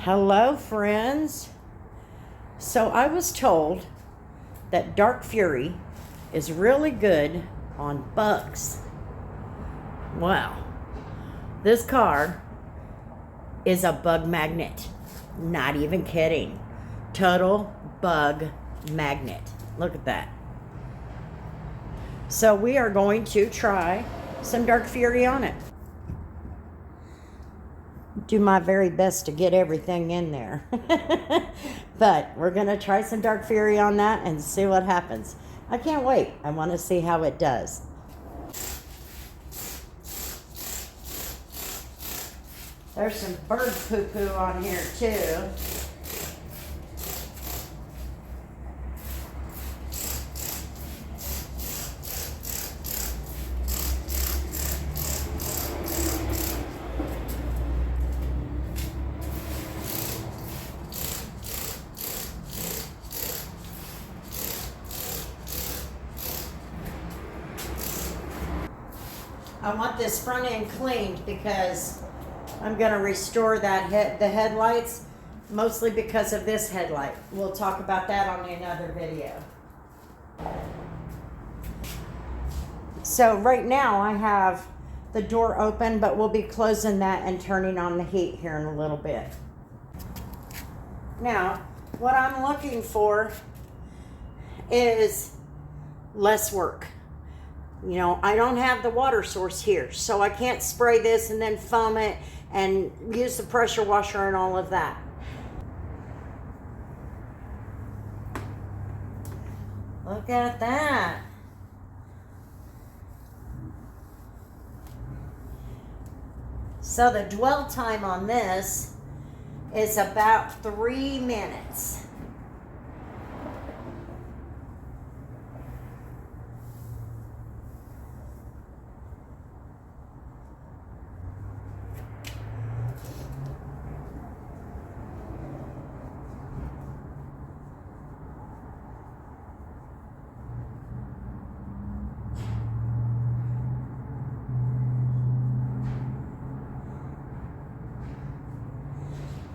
Hello, friends. So I was told that Dark Fury is really good on bugs. Well, this car is a bug magnet. Not even kidding. Total bug magnet. Look at that. So we are going to try some Dark Fury on it. Do my very best to get everything in there. But we're going to try some Dark Fury on that and see what happens. I can't wait. I want to see how it does. There's some bird poo-poo on here too. I want this front end cleaned because I'm going to restore the headlights, mostly because of this headlight. We'll talk about that on another video. So right now I have the door open, but we'll be closing that and turning on the heat here in a little bit. Now, what I'm looking for is less work. You know, I don't have the water source here, so I can't spray this and then foam it and use the pressure washer and all of that. Look at that. So the dwell time on this is about 3 minutes.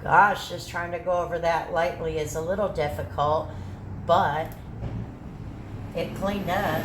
Gosh, just trying to go over that lightly is a little difficult, but it cleaned up.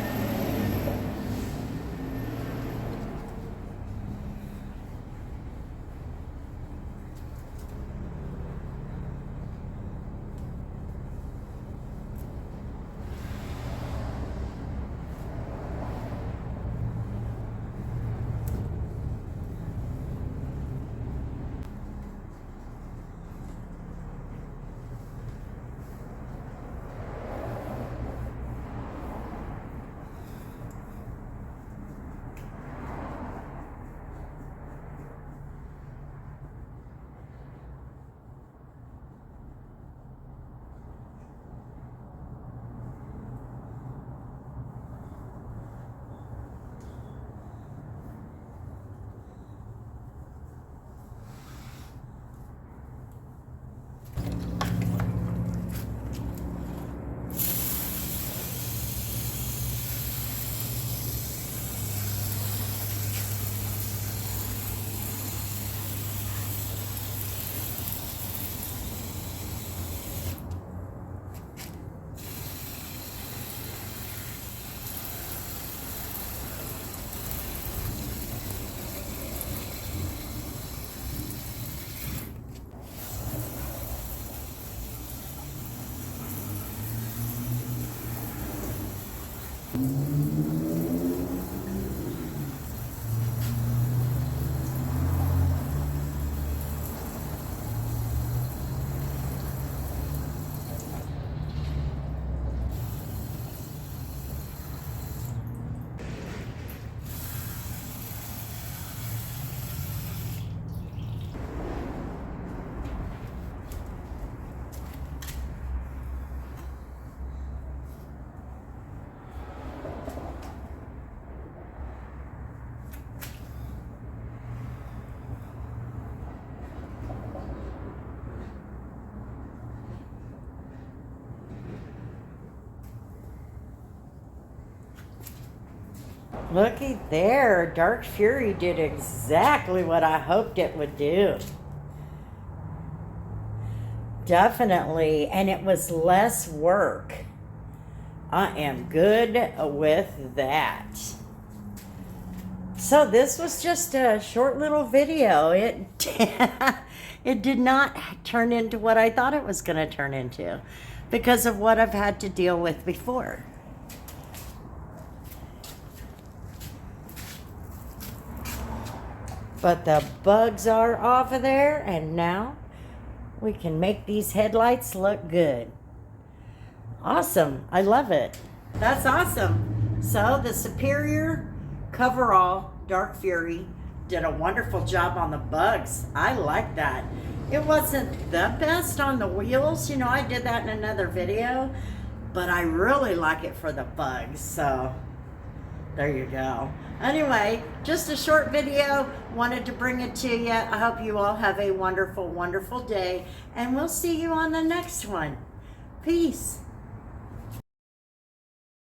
Looky there, Dark Fury did exactly what I hoped it would do. Definitely. And it was less work. I am good with that. So this was just a short little video. It did not turn into what I thought it was going to turn into because of what I've had to deal with before. But the bugs are off of there, and now we can make these headlights look good. Awesome. I love it. That's awesome. So the Superior Coverall Dark Fury did a wonderful job on the bugs. I like that. It wasn't the best on the wheels. You know, I did that in another video, but I really like it for the bugs. So there you go. Anyway, just a short video. Wanted to bring it to you. I hope you all have a wonderful, wonderful day, and we'll see you on the next one. Peace.